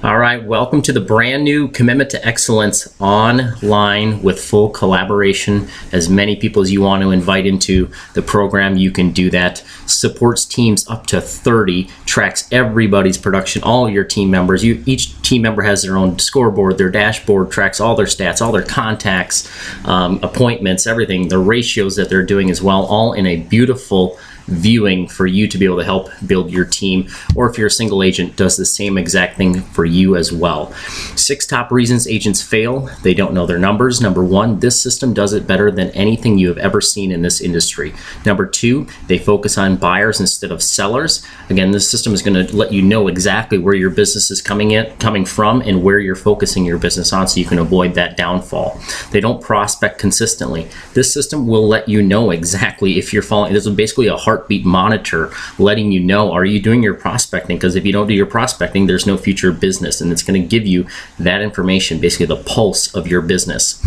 All right, welcome to the brand new Commitment to Excellence online with full collaboration. As many people as you want to invite into the program, you can do that. Supports teams up to 30, tracks everybody's production, all your team members. Each team member has their own scoreboard, their dashboard, tracks all their stats, all their contacts, appointments, everything, the ratios that they're doing as well, all in a beautiful viewing for you to be able to help build your team, or if you're a single agent, does the same exact thing for you as well. 6 top reasons agents fail: they don't know their numbers. Number 1, this system does it better than anything you have ever seen in this industry. Number 2, they focus on buyers instead of sellers. Again, this system is going to let you know exactly where your business is coming from and where you're focusing your business on, so you can avoid that downfall. They don't prospect consistently. This system will let you know exactly if you're following. This is basically a heartbeat monitor letting you know, are you doing your prospecting? Because if you don't do your prospecting, there's no future business, and it's going to give you that information, basically the pulse of your business.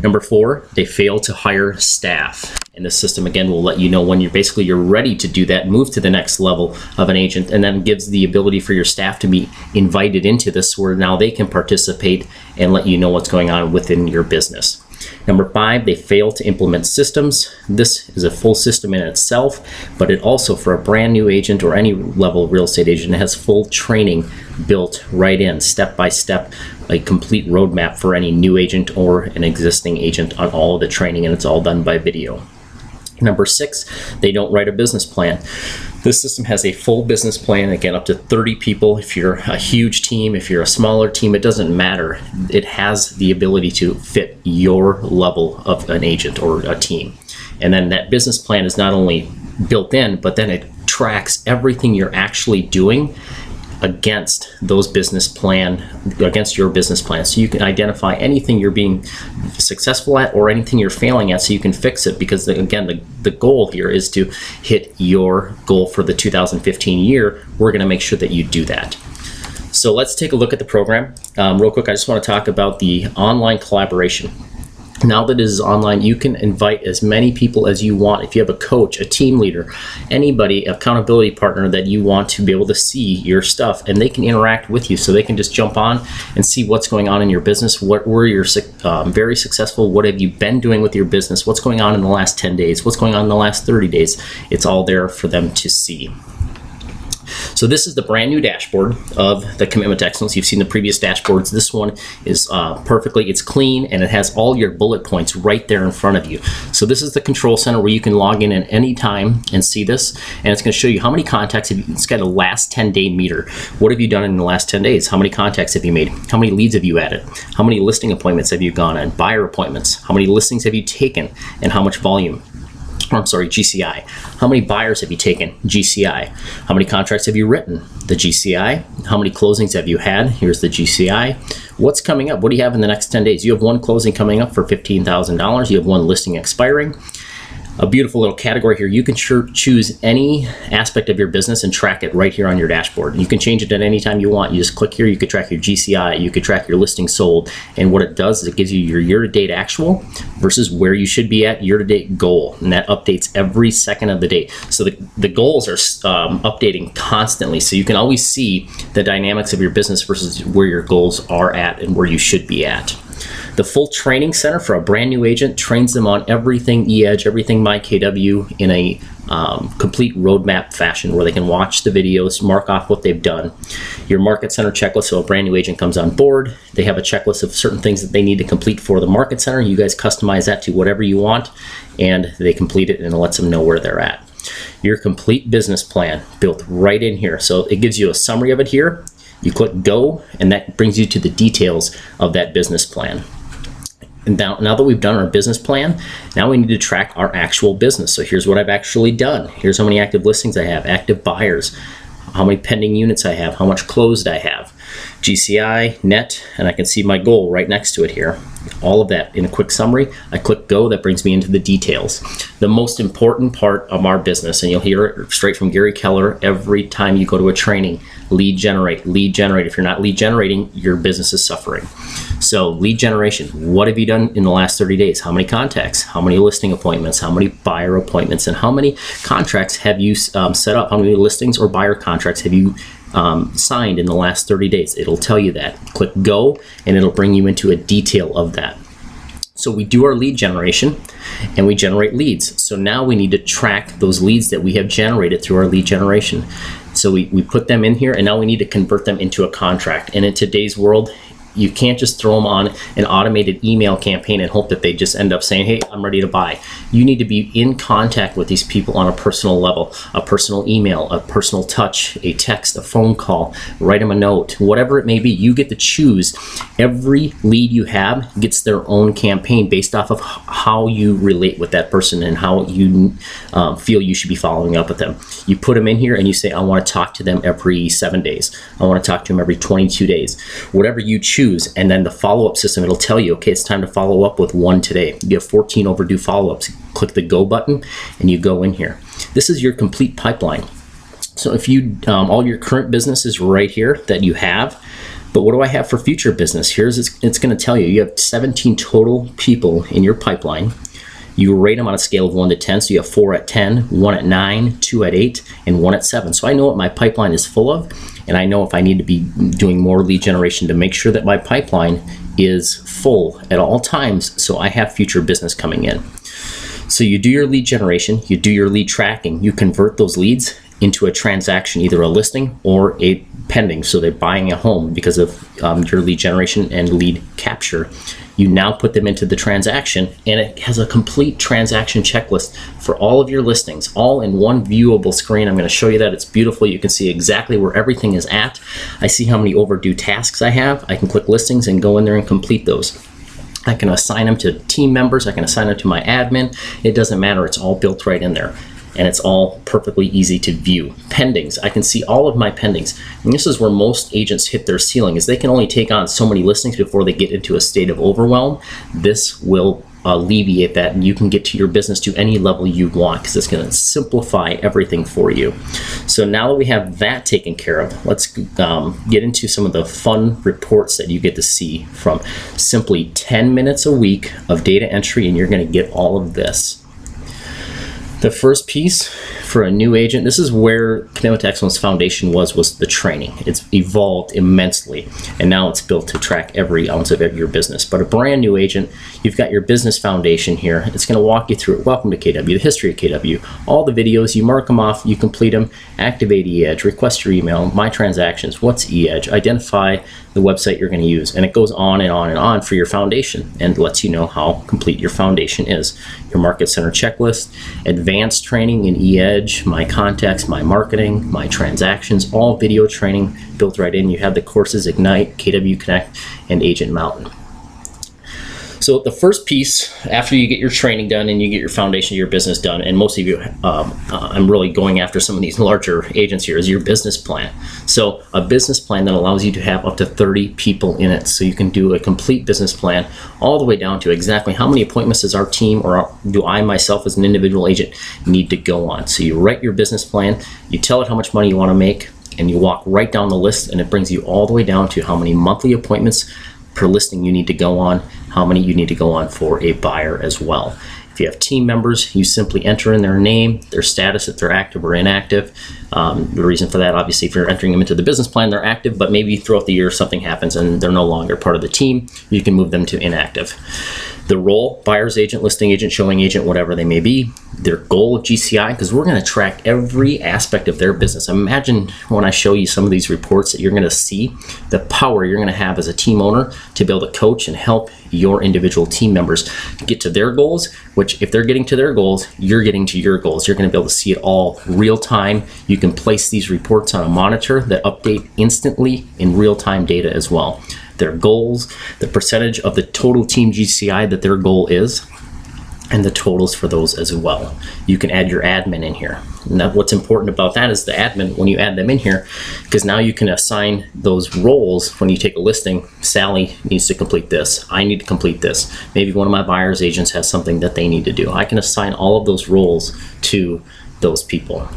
Number 4, they fail to hire staff. And the system, again, will let you know when you're ready to do that, move to the next level of an agent, and then gives the ability for your staff to be invited into this, where now they can participate and let you know what's going on within your business. Number 5, they fail to implement systems. This is a full system in itself, but it also, for a brand new agent or any level real estate agent, it has full training built right in, step by step, a complete roadmap for any new agent or an existing agent on all of the training, and it's all done by video. Number 6, they don't write a business plan. This system has a full business plan, again, up to 30 people. If you're a huge team, if you're a smaller team, it doesn't matter. It has the ability to fit your level of an agent or a team. And then that business plan is not only built in, but then it tracks everything you're actually doing against your business plan, so you can identify anything you're being successful at or anything you're failing at, so you can fix it. Because again, the goal here is to hit your goal for the 2015 year. We're going to make sure that you do that. So let's take a look at the program. Real quick, I just want to talk about the online collaboration. Now that it is online, you can invite as many people as you want. If you have a coach, a team leader, anybody, accountability partner that you want to be able to see your stuff, and they can interact with you, so they can just jump on and see what's going on in your business. What were your very successful? What have you been doing with your business? What's going on in the last 10 days? What's going on in the last 30 days? It's all there for them to see. So this is the brand new dashboard of the Commitment to Excellence. You've seen the previous dashboards. This one is it's clean, and it has all your bullet points right there in front of you. So this is the control center where you can log in at any time and see this, and it's going to show you how many contacts it's got a last 10-day meter. What have you done in the last 10 days? How many contacts have you made? How many leads have you added? How many listing appointments have you gone on? Buyer appointments? How many listings have you taken, and how much volume? GCI. How many buyers have you taken? GCI. How many contracts have you written? The GCI. How many closings have you had? Here's the GCI. What's coming up? What do you have in the next 10 days? You have one closing coming up for $15,000. You have one listing expiring. A beautiful little category here. You can choose any aspect of your business and track it right here on your dashboard. You can change it at any time you want. You just click here. You could track your GCI. You could track your listings sold. And what it does is it gives you your year-to-date actual versus where you should be at year-to-date goal. And that updates every second of the day. So the goals are updating constantly. So you can always see the dynamics of your business versus where your goals are at and where you should be at. The full training center for a brand new agent trains them on everything eEdge, everything MyKW in a complete roadmap fashion, where they can watch the videos, mark off what they've done. Your market center checklist, so a brand new agent comes on board, they have a checklist of certain things that they need to complete for the market center. You guys customize that to whatever you want, and they complete it, and it lets them know where they're at. Your complete business plan built right in here. So it gives you a summary of it here. You click go, and that brings you to the details of that business plan. And now that we've done our business plan, now we need to track our actual business. So here's what I've actually done. Here's how many active listings I have, active buyers, how many pending units I have, how much closed I have, GCI, net, and I can see my goal right next to it here. All of that in a quick summary. I click go, that brings me into the details. The most important part of our business, and you'll hear it straight from Gary Keller every time you go to a training: lead generate, lead generate. If you're not lead generating, your business is suffering. So lead generation, what have you done in the last 30 days? How many contacts? How many listing appointments? How many buyer appointments? And how many contracts have you set up? How many listings or buyer contracts have you signed in the last 30 days. It'll tell you that. Click go, and it'll bring you into a detail of that. So we do our lead generation and we generate leads. So now we need to track those leads that we have generated through our lead generation. So we put them in here, and now we need to convert them into a contract. And in today's world, you can't just throw them on an automated email campaign and hope that they just end up saying, hey, I'm ready to buy. You need to be in contact with these people on a personal level, a personal email, a personal touch, a text, a phone call, write them a note, whatever it may be. You get to choose. Every lead you have gets their own campaign based off of how you relate with that person and how you feel you should be following up with them. You put them in here and you say, I want to talk to them every 7 days. I want to talk to them every 22 days. Whatever you choose. And then the follow-up system, it'll tell you, okay, it's time to follow up with 1 today. You have 14 overdue follow-ups. Click the go button and you go in here. This is your complete pipeline. So if you, all your current business is right here that you have, but what do I have for future business? It's going to tell you, you have 17 total people in your pipeline. You rate them on a scale of 1 to 10. So you have 4 at 10, 1 at 9, 2 at 8, and 1 at 7. So I know what my pipeline is full of, and I know if I need to be doing more lead generation to make sure that my pipeline is full at all times, so I have future business coming in. So you do your lead generation, you do your lead tracking, you convert those leads into a transaction, either a listing or a pending. So they're buying a home because of your lead generation and lead capture. You now put them into the transaction, and it has a complete transaction checklist for all of your listings, all in one viewable screen. I'm going to show you that. It's beautiful. You can see exactly where everything is at. I see how many overdue tasks I have. I can click listings and go in there and complete those. I can assign them to team members. I can assign them to my admin. It doesn't matter. It's all built right in there. And it's all perfectly easy to view. Pendings, I can see all of my pendings. And this is where most agents hit their ceiling, is they can only take on so many listings before they get into a state of overwhelm. This will alleviate that, and you can get to your business to any level you want, because it's going to simplify everything for you. So now that we have that taken care of, let's get into some of the fun reports that you get to see from simply 10 minutes a week of data entry, and you're going to get all of this. The first piece for a new agent, this is where Commitment to Excellence Foundation was the training. It's evolved immensely, and now it's built to track every ounce of your business. But a brand new agent, you've got your business foundation here. It's going to walk you through it. Welcome to KW, the history of KW, all the videos, you mark them off, you complete them, activate eEdge, request your email, my transactions, what's eEdge, identify the website you're going to use, and it goes on and on and on for your foundation and lets you know how complete your foundation is. Your Market Center checklist, advanced training in eEdge, my contacts, my marketing, my transactions, all video training built right in. You have the courses Ignite, KW Connect, and Agent Mountain. So the first piece, after you get your training done and you get your foundation of your business done, and most of you, I'm really going after some of these larger agents here, is your business plan. So a business plan that allows you to have up to 30 people in it. So you can do a complete business plan all the way down to exactly how many appointments does our team, or do I myself as an individual agent, need to go on. So you write your business plan, you tell it how much money you want to make, and you walk right down the list, and it brings you all the way down to how many monthly appointments per listing you need to go on, how many you need to go on for a buyer as well. If you have team members, you simply enter in their name, their status, if they're active or inactive. The reason for that, obviously, if you're entering them into the business plan, they're active, but maybe throughout the year something happens and they're no longer part of the team, you can move them to inactive. The role, buyer's agent, listing agent, showing agent, whatever they may be, their goal of GCI, because we're going to track every aspect of their business. Imagine when I show you some of these reports that you're going to see the power you're going to have as a team owner to be able to coach and help your individual team members get to their goals, which if they're getting to their goals, you're getting to your goals. You're going to be able to see it all real time. You can place these reports on a monitor that update instantly in real-time data as well. Their goals, the percentage of the total team GCI that their goal is, and the totals for those as well. You can add your admin in here. Now, what's important about that is the admin, when you add them in here, because now you can assign those roles. When you take a listing, Sally needs to complete this. I need to complete this. Maybe one of my buyer's agents has something that they need to do. I can assign all of those roles to those people.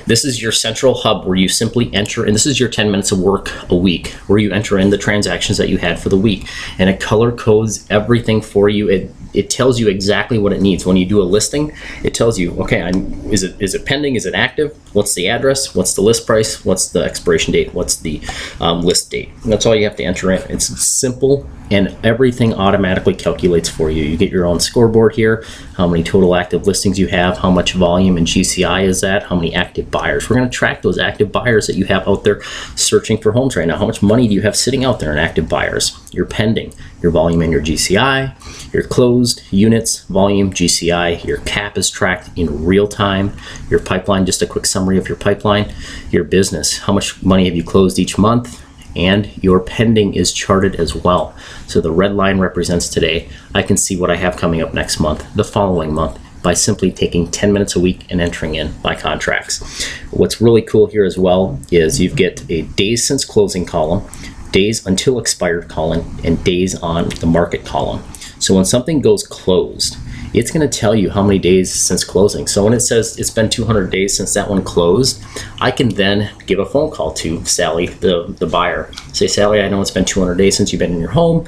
This is your central hub where you simply enter, and this is your 10 minutes of work a week, where you enter in the transactions that you had for the week, and it color codes everything for you. It tells you exactly what it needs. When you do a listing, it tells you, okay, is it pending? Is it active? What's the address? What's the list price? What's the expiration date? What's the list date? And that's all you have to enter in. It's simple, and everything automatically calculates for you. You get your own scoreboard here, how many total active listings you have, how much volume and GCI is that, how many active buyers. We're going to track those active buyers that you have out there searching for homes right now. How much money do you have sitting out there in active buyers? Your pending, your volume and your GCI, your closed units, volume, GCI, your cap is tracked in real time, your pipeline, just a quick summary of your pipeline, your business, how much money have you closed each month, and your pending is charted as well. So the red line represents today. I can see what I have coming up next month, the following month, by simply taking 10 minutes a week and entering in my contracts. What's really cool here as well is you get a days since closing column, days until expired column, and days on the market column. So when something goes closed, it's going to tell you how many days since closing. So when it says it's been 200 days since that one closed, I can then give a phone call to Sally, the buyer. Say, Sally, I know it's been 200 days since you've been in your home,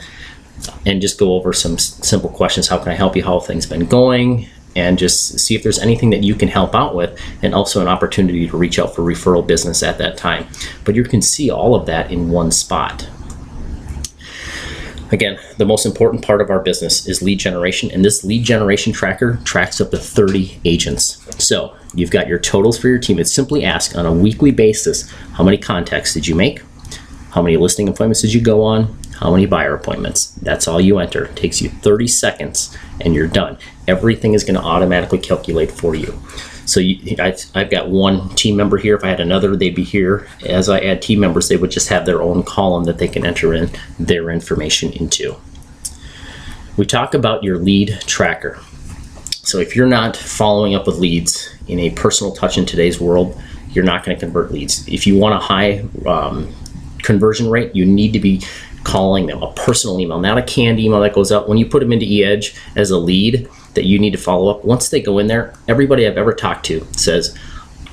and just go over some simple questions. How can I help you? How have things been going? And just see if there's anything that you can help out with, and also an opportunity to reach out for referral business at that time. But you can see all of that in one spot. Again, the most important part of our business is lead generation, and this lead generation tracker tracks up to 30 agents. So you've got your totals for your team. It simply asks on a weekly basis, how many contacts did you make? How many listing appointments did you go on? How many buyer appointments? That's all you enter. It takes you 30 seconds and you're done. Everything is going to automatically calculate for you. So I've got one team member here. If I had another, they'd be here. As I add team members, they would just have their own column that they can enter in their information into. We talk about your lead tracker. So if you're not following up with leads in a personal touch in today's world, you're not going to convert leads. If you want a high conversion rate, you need to be calling them, a personal email, not a canned email that goes out. When you put them into eEdge as a lead that you need to follow up, once they go in there, everybody I've ever talked to says,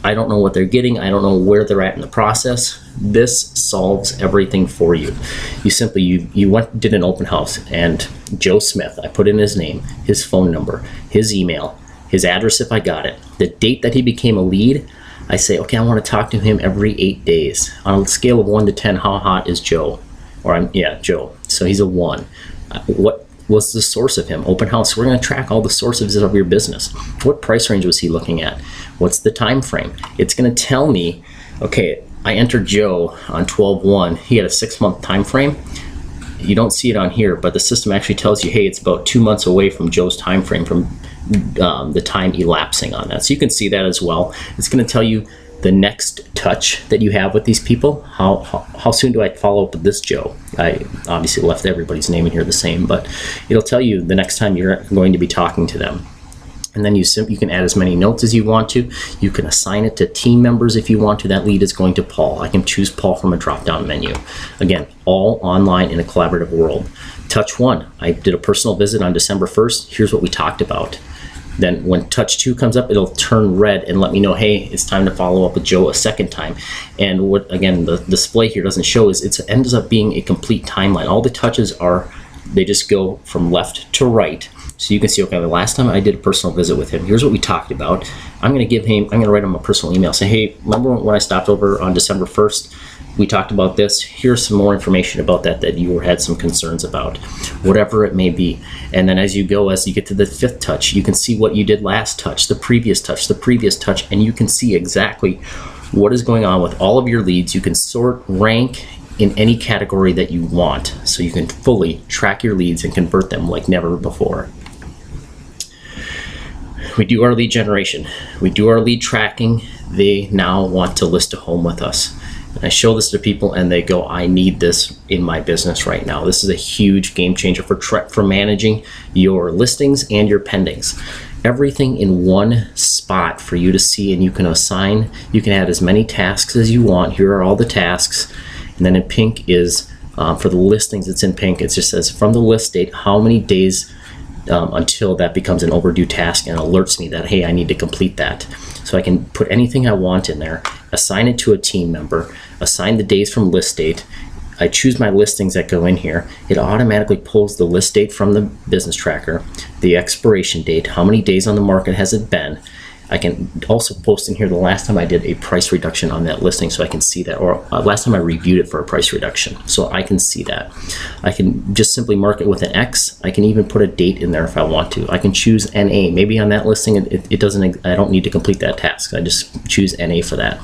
I don't know what they're getting. I don't know where they're at in the process. This solves everything for you. You simply, you went, did an open house, and Joe Smith, I put in his name, his phone number, his email, his address if I got it, the date that he became a lead. I say, okay, I want to talk to him every 8 days. On a scale of 1 to 10, how hot is Joe? Joe. So he's a 1. What was the source of him? Open house. We're going to track all the sources of your business. What price range was he looking at? What's the time frame? It's going to tell me, okay, I entered Joe on 12/1. He had a 6-month time frame. You don't see it on here, but the system actually tells you, hey, it's about 2 months away from Joe's time frame, from the time elapsing on that. So you can see that as well. It's going to tell you the next touch that you have with these people. How soon do I follow up with this Joe? I obviously left everybody's name in here the same, but it'll tell you the next time you're going to be talking to them. And then you can add as many notes as you want to. You can assign it to team members if you want to. That lead is going to Paul. I can choose Paul from a drop-down menu. Again, all online in a collaborative world. Touch 1, I did a personal visit on December 1st. Here's what we talked about. Then when touch 2 comes up, it'll turn red and let me know, hey, it's time to follow up with Joe a second time. And what, again, the display here doesn't show is it ends up being a complete timeline. All the touches they just go from left to right. So you can see, okay, the last time I did a personal visit with him, here's what we talked about. I'm going to write him a personal email. Say, hey, remember when I stopped over on December 1st? We talked about this. Here's some more information about that you had some concerns about, whatever it may be. And then as you get to the 5th touch, you can see what you did last touch, the previous touch, and you can see exactly what is going on with all of your leads. You can sort, rank in any category that you want, so you can fully track your leads and convert them like never before. We do our lead generation. We do our lead tracking. They now want to list a home with us. And I show this to people and they go, I need this in my business right now. This is a huge game changer for managing your listings and your pendings. Everything in one spot for you to see, and you can assign, you can add as many tasks as you want. Here are all the tasks. And then in pink is, for the listings, it's in pink. It just says from the list date, how many days until that becomes an overdue task, and alerts me that, hey, I need to complete that. So I can put anything I want in there, assign it to a team member, assign the days from list date. I choose my listings that go in here. It automatically pulls the list date from the business tracker, the expiration date, how many days on the market has it been, I can also post in here the last time I did a price reduction on that listing, so I can see that, or last time I reviewed it for a price reduction, so I can see that. I can just simply mark it with an X. I can even put a date in there if I want to. I can choose NA. Maybe on that listing it doesn't, I don't need to complete that task. I just choose NA for that.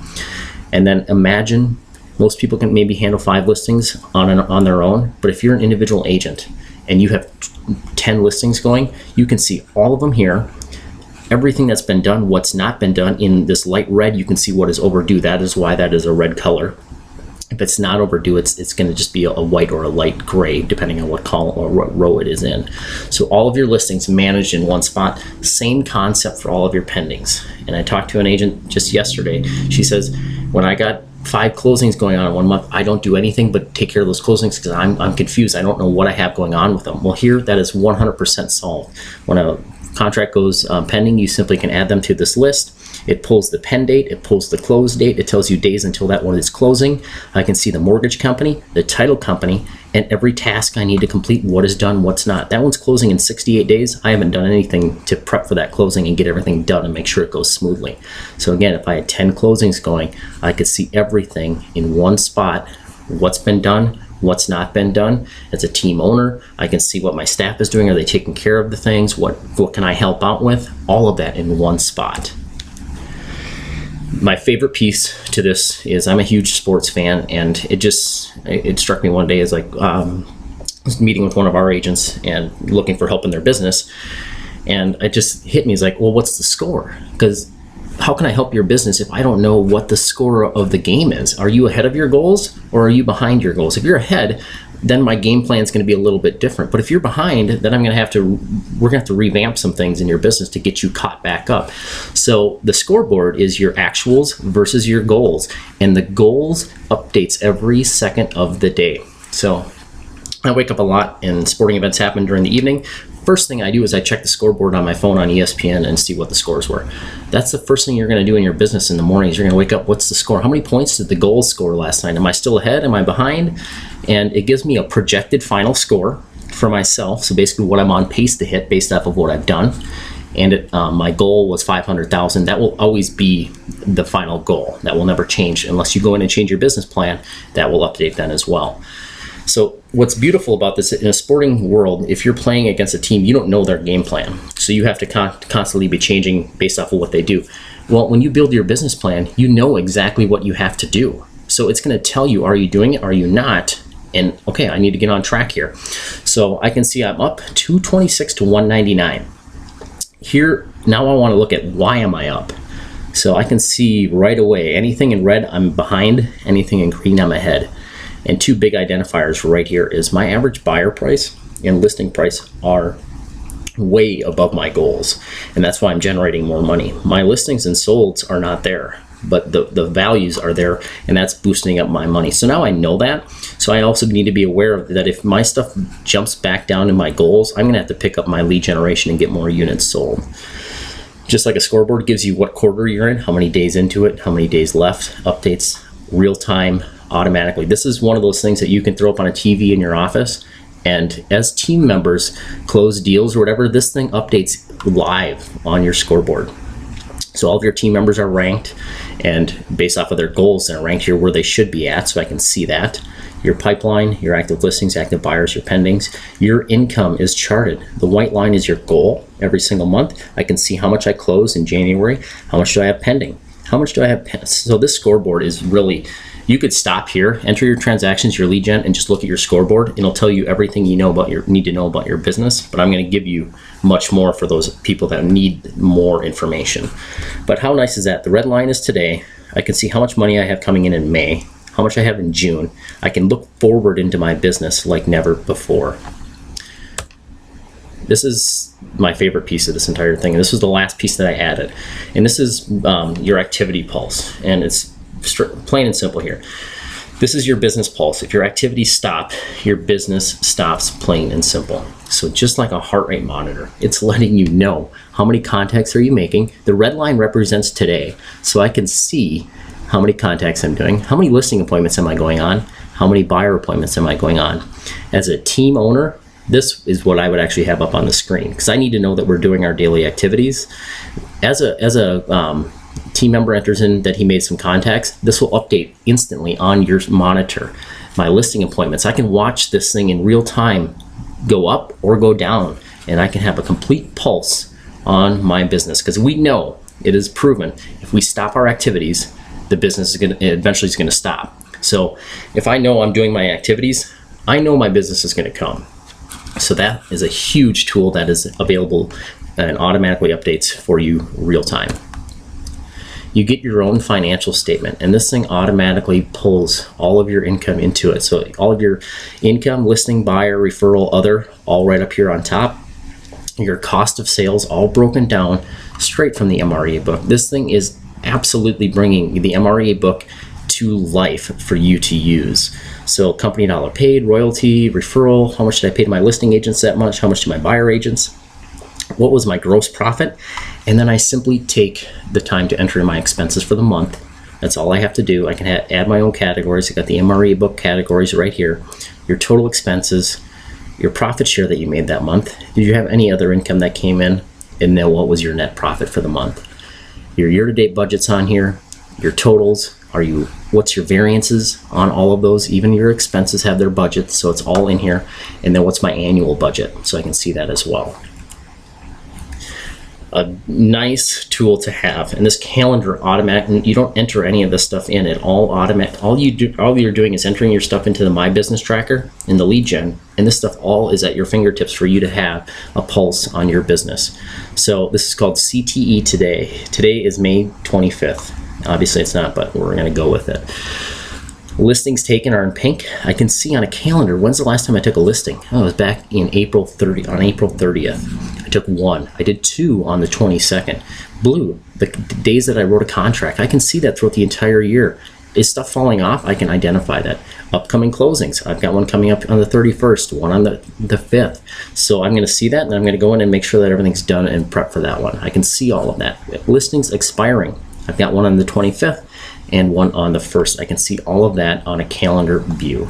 And then imagine, most people can maybe handle 5 listings on their own, but if you're an individual agent and you have 10 listings going, you can see all of them here. Everything that's been done, what's not been done. In this light red, you can see what is overdue. That is why that is a red color. If it's not overdue, it's going to just be a white or a light gray, depending on what column or what row it is in. So all of your listings managed in one spot. Same concept for all of your pendings. And I talked to an agent just yesterday. She says, when I got 5 closings going on in 1 month, I don't do anything but take care of those closings because I'm confused. I don't know what I have going on with them. Well, here that is 100% solved. When a contract goes pending, you simply can add them to this list. It pulls the pen date, it pulls the close date, it tells you days until that one is closing. I can see the mortgage company, the title company, and every task I need to complete, what is done, what's not. That one's closing in 68 days. I haven't done anything to prep for that closing and get everything done and make sure it goes smoothly. So again, if I had 10 closings going, I could see everything in one spot, what's been done, what's not been done. As a team owner, I can see what my staff is doing. Are they taking care of the things? What can I help out with? All of that in one spot. My favorite piece to this is I'm a huge sports fan, and it struck me one day as like I was meeting with one of our agents and looking for help in their business, and it just hit me as like, well, what's the score? Because how can I help your business if I don't know what the score of the game is? Are you ahead of your goals or are you behind your goals? If you're ahead, then my game plan is going to be a little bit different. But if you're behind, then we're going to have to revamp some things in your business to get you caught back up. So the scoreboard is your actuals versus your goals, and the goals updates every second of the day. So I wake up a lot and sporting events happen during the evening. First thing I do is I check the scoreboard on my phone on ESPN and see what the scores were. That's the first thing you're going to do in your business in the morning. Is you're going to wake up, what's the score? How many points did the goals score last night? Am I still ahead? Am I behind? And it gives me a projected final score for myself. So basically what I'm on pace to hit based off of what I've done. And my goal was 500,000. That will always be the final goal. That will never change unless you go in and change your business plan. That will update then as well. So what's beautiful about this, in a sporting world, if you're playing against a team, you don't know their game plan. So you have to constantly be changing based off of what they do. Well, when you build your business plan, you know exactly what you have to do. So it's going to tell you, are you doing it? Are you not? And okay, I need to get on track here. So I can see I'm up 226 to 199. Here, now I want to look at why am I up? So I can see right away, anything in red, I'm behind. Anything in green, I'm ahead. And 2 big identifiers right here is my average buyer price and listing price are way above my goals. And that's why I'm generating more money. My listings and solds are not there, but the values are there, and that's boosting up my money. So now I know that. So I also need to be aware of that. If my stuff jumps back down to my goals, I'm gonna have to pick up my lead generation and get more units sold. Just like a scoreboard gives you what quarter you're in, how many days into it, how many days left, updates real time, automatically. This is one of those things that you can throw up on a TV in your office, and as team members close deals or whatever, this thing updates live on your scoreboard. So all of your team members are ranked, and based off of their goals, they're ranked here where they should be at, so I can see that. Your pipeline, your active listings, active buyers, your pendings, your income is charted. The white line is your goal every single month. I can see how much I close in January, how much do I have pending, how much do I have so this scoreboard is really, you could stop here, enter your transactions, your lead gen, and just look at your scoreboard. It'll tell you everything you know about need to know about your business, but I'm going to give you much more for those people that need more information. But how nice is that? The red line is today. I can see how much money I have coming in May, how much I have in June. I can look forward into my business like never before. This is my favorite piece of this entire thing, and this was the last piece that I added. And this is your activity pulse, and it's plain and simple here. This is your business pulse. If your activities stop, your business stops, plain and simple. So just like a heart rate monitor, it's letting you know how many contacts are you making. The red line represents today, so I can see how many contacts I'm doing, how many listing appointments am I going on, how many buyer appointments am I going on. As a team owner, This is what I would actually have up on the screen, because I need to know that we're doing our daily activities. As a team member enters in that he made some contacts, this will update instantly on your monitor. My listing appointments, I can watch this thing in real time go up or go down, and I can have a complete pulse on my business, because we know it is proven if we stop our activities, the business is eventually going to stop. So if I know I'm doing my activities, I know my business is going to come. So that is a huge tool that is available and automatically updates for you real time. You get your own financial statement, and this thing automatically pulls all of your income into it. So all of your income, listing, buyer, referral, other, all right up here on top. Your cost of sales all broken down straight from the MREA book. This thing is absolutely bringing the MREA book to life for you to use. So company dollar paid, royalty, referral, how much did I pay to my listing agents that much, how much to my buyer agents, what was my gross profit, and then I simply take the time to enter in my expenses for the month. That's all I have to do. I can add my own categories. I got the MREA book categories right here. Your total expenses, your profit share that you made that month. Did you have any other income that came in? And then what was your net profit for the month? Your year-to-date budget's on here. Your totals, what's your variances on all of those? Even your expenses have their budgets, so it's all in here. And then what's my annual budget? So I can see that as well. A nice tool to have, and this calendar automatic. You don't enter any of this stuff in; it all automatic. All you're doing is entering your stuff into the My Business Tracker in the lead gen, and this stuff all is at your fingertips for you to have a pulse on your business. So this is called CTE Today. Today is May 25th. Obviously, it's not, but we're going to go with it. Listings taken are in pink. I can see on a calendar when's the last time I took a listing. Oh, it was back in April 30th. I took one. I did two on the 22nd. Blue, the days that I wrote a contract. I can see that throughout the entire year. Is stuff falling off? I can identify that. Upcoming closings. I've got one coming up on the 31st, one on the 5th. So I'm going to see that, and I'm going to go in and make sure that everything's done and prep for that one. I can see all of that. Listings expiring. I've got one on the 25th and one on the 1st. I can see all of that on a calendar view.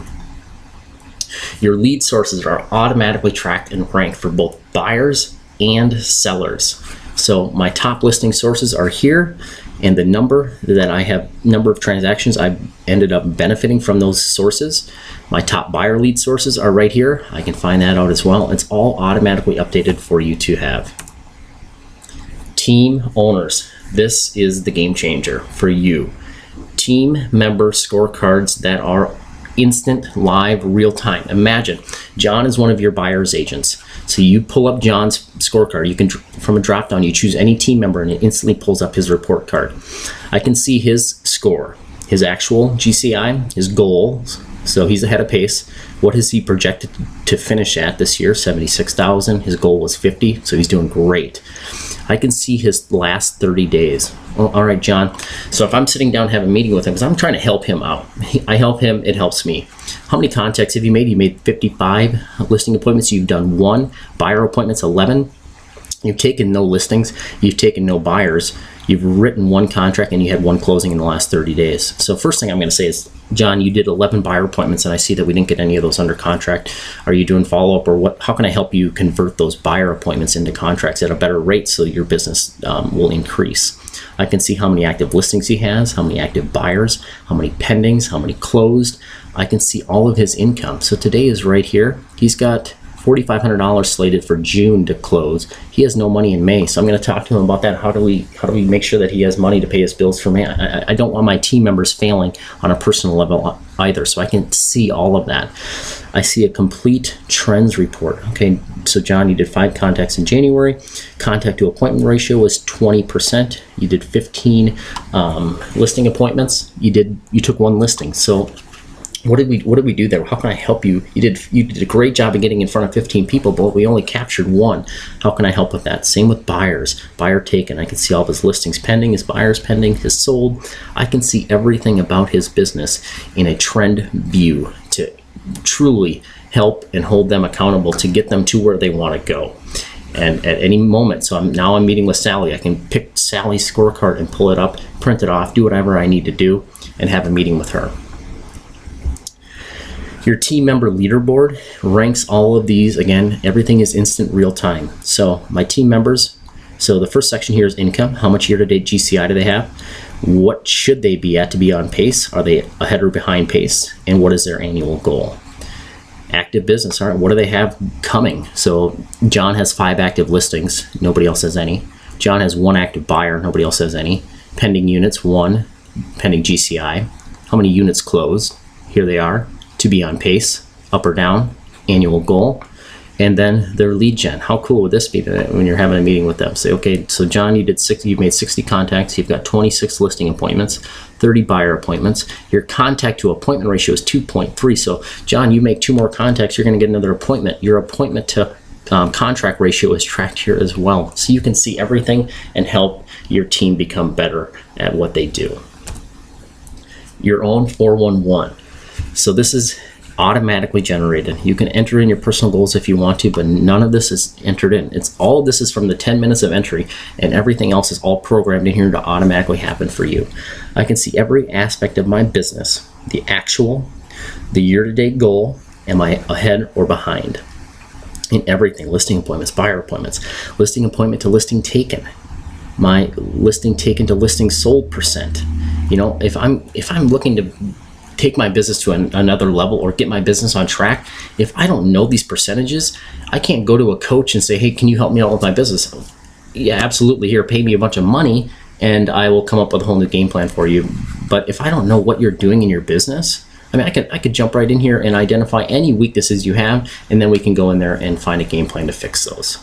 Your lead sources are automatically tracked and ranked for both buyers and sellers. So my top listing sources are here, and the number of transactions I've ended up benefiting from those sources. My top buyer lead sources are right here. I can find that out as well. It's all automatically updated for you to have. Team owners. This is the game changer for you. Team member scorecards that are instant, live, real time. Imagine John is one of your buyer's agents. So you pull up John's scorecard. You can, from a drop down, you choose any team member and it instantly pulls up his report card. I can see his score, his actual GCI, his goals. So he's ahead of pace. What is he projected to finish at this year? 76,000. His goal was 50, so he's doing great. I can see his last 30 days. Oh, all right, John. So if I'm sitting down having a meeting with him, because I'm trying to help him out. I help him, it helps me. How many contacts have you made? You made 55 listing appointments. You've done 1. Buyer appointments, 11. You've taken no listings. You've taken no buyers. You've written 1 contract and you had 1 closing in the last 30 days. So first thing I'm going to say is, John, you did 11 buyer appointments and I see that we didn't get any of those under contract. Are you doing follow-up, or what? How can I help you convert those buyer appointments into contracts at a better rate so your business will increase? I can see how many active listings he has, how many active buyers, how many pendings, how many closed. I can see all of his income. So today is right here. He's got $4,500 slated for June to close. He has no money in May, so I'm going to talk to him about that. How do we make sure that he has money to pay his bills for May? I don't want my team members failing on a personal level either, so I can see all of that. I see a complete trends report. Okay, so John, you did 5 contacts in January. Contact to appointment ratio was 20%. You did 15 listing appointments. You took 1 listing. So what did we do there? How can I help you? You did a great job of getting in front of 15 people, but we only captured 1. How can I help with that? Same with buyers. Buyer taken. I can see all of his listings pending, his buyers pending, his sold. I can see everything about his business in a trend view to truly help and hold them accountable to get them to where they want to go. And at any moment, so I'm meeting with Sally. I can pick Sally's scorecard and pull it up, print it off, do whatever I need to do, and have a meeting with her. Your team member leaderboard ranks all of these. Again, everything is instant real time. So my team members, so the first section here is income. How much year-to-date GCI do they have? What should they be at to be on pace? Are they ahead or behind pace? And what is their annual goal? Active business. All right, what do they have coming? So John has 5 active listings. Nobody else has any. John has 1 active buyer. Nobody else has any. Pending units, 1. Pending GCI. How many units closed? Here they are. To be on pace, up or down, annual goal, and then their lead gen. How cool would this be when you're having a meeting with them? Say, okay, so John, you've made 60 contacts, you've got 26 listing appointments, 30 buyer appointments. Your contact to appointment ratio is 2.3. So John, you make 2 more contacts, you're going to get another appointment. Your appointment to contract ratio is tracked here as well. So you can see everything and help your team become better at what they do. Your own 411. So this is automatically generated. You can enter in your personal goals if you want to, but none of this is entered in. All of this is from the 10 minutes of entry, and everything else is all programmed in here to automatically happen for you. I can see every aspect of my business, the actual, the year-to-date goal, am I ahead or behind in everything. Listing appointments, buyer appointments, listing appointment to listing taken, my listing taken to listing sold percent. You know, if I'm looking to take my business to another level or get my business on track, if I don't know these percentages, I can't go to a coach and say, hey, can you help me out with my business? Yeah, absolutely. Here, pay me a bunch of money and I will come up with a whole new game plan for you. But if I don't know what you're doing in your business, I mean, I could jump right in here and identify any weaknesses you have, and then we can go in there and find a game plan to fix those.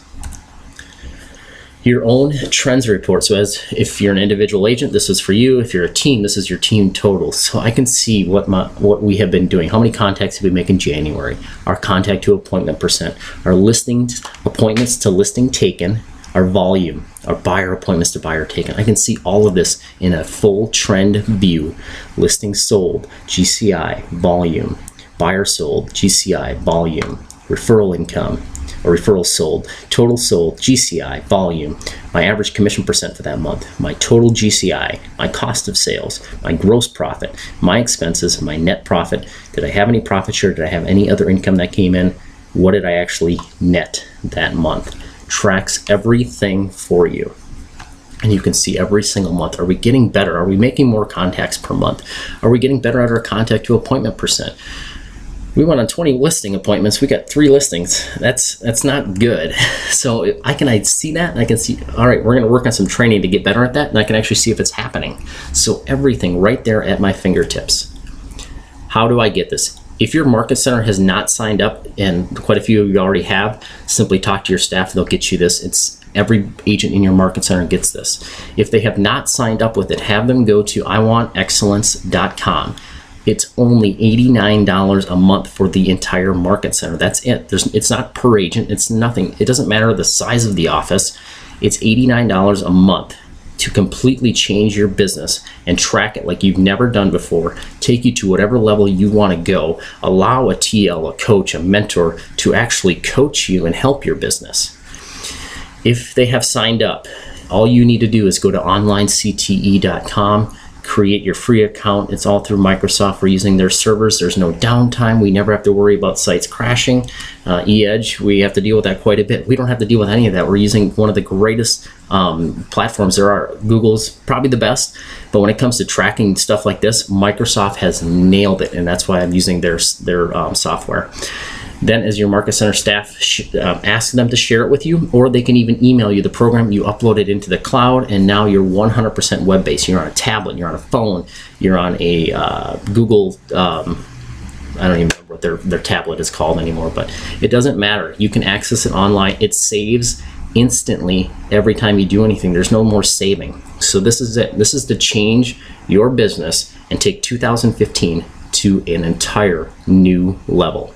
Your own trends report. So if you're an individual agent, this is for you. If you're a team, this is your team total. So I can see what we have been doing. How many contacts did we make in January? Our contact to appointment percent, our listings appointments to listing taken, our volume, our buyer appointments to buyer taken. I can see all of this in a full trend view. Listing sold, GCI, volume, buyer sold, GCI, volume, referral income, or referrals sold, total sold, GCI, volume, my average commission percent for that month, my total GCI, my cost of sales, my gross profit, my expenses, my net profit. Did I have any profit share? Did I have any other income that came in? What did I actually net that month? Tracks everything for you. And you can see every single month. Are we getting better? Are we making more contacts per month? Are we getting better at our contact to appointment percent? We went on 20 listing appointments. We got 3 listings. That's not good. So I see that, and I can see, all right, we're going to work on some training to get better at that, and I can actually see if it's happening. So everything right there at my fingertips. How do I get this? If your market center has not signed up, and quite a few of you already have, simply talk to your staff. They'll get you this. It's every agent in your market center gets this. If they have not signed up with it, have them go to iwantexcellence.com. It's only $89 a month for the entire market center. That's it. It's not per agent. It's nothing. It doesn't matter the size of the office. It's $89 a month to completely change your business and track it like you've never done before. Take you to whatever level you want to go. Allow a TL, a coach, a mentor to actually coach you and help your business. If they have signed up, all you need to do is go to onlinecte.com. Create your free account. It's all through Microsoft. We're using their servers. There's no downtime. We never have to worry about sites crashing. eEdge, we have to deal with that quite a bit. We don't have to deal with any of that. We're using one of the greatest platforms there are. Google's probably the best, but when it comes to tracking stuff like this, Microsoft has nailed it, and that's why I'm using their software. Then as your market center staff, ask them to share it with you, or they can even email you the program. You upload it into the cloud, and now you're 100% web-based. You're on a tablet, you're on a phone, you're on a Google, I don't even remember what their tablet is called anymore, but it doesn't matter. You can access it online. It saves instantly every time you do anything. There's no more saving. So this is it. This is to change your business and take 2015 to an entire new level.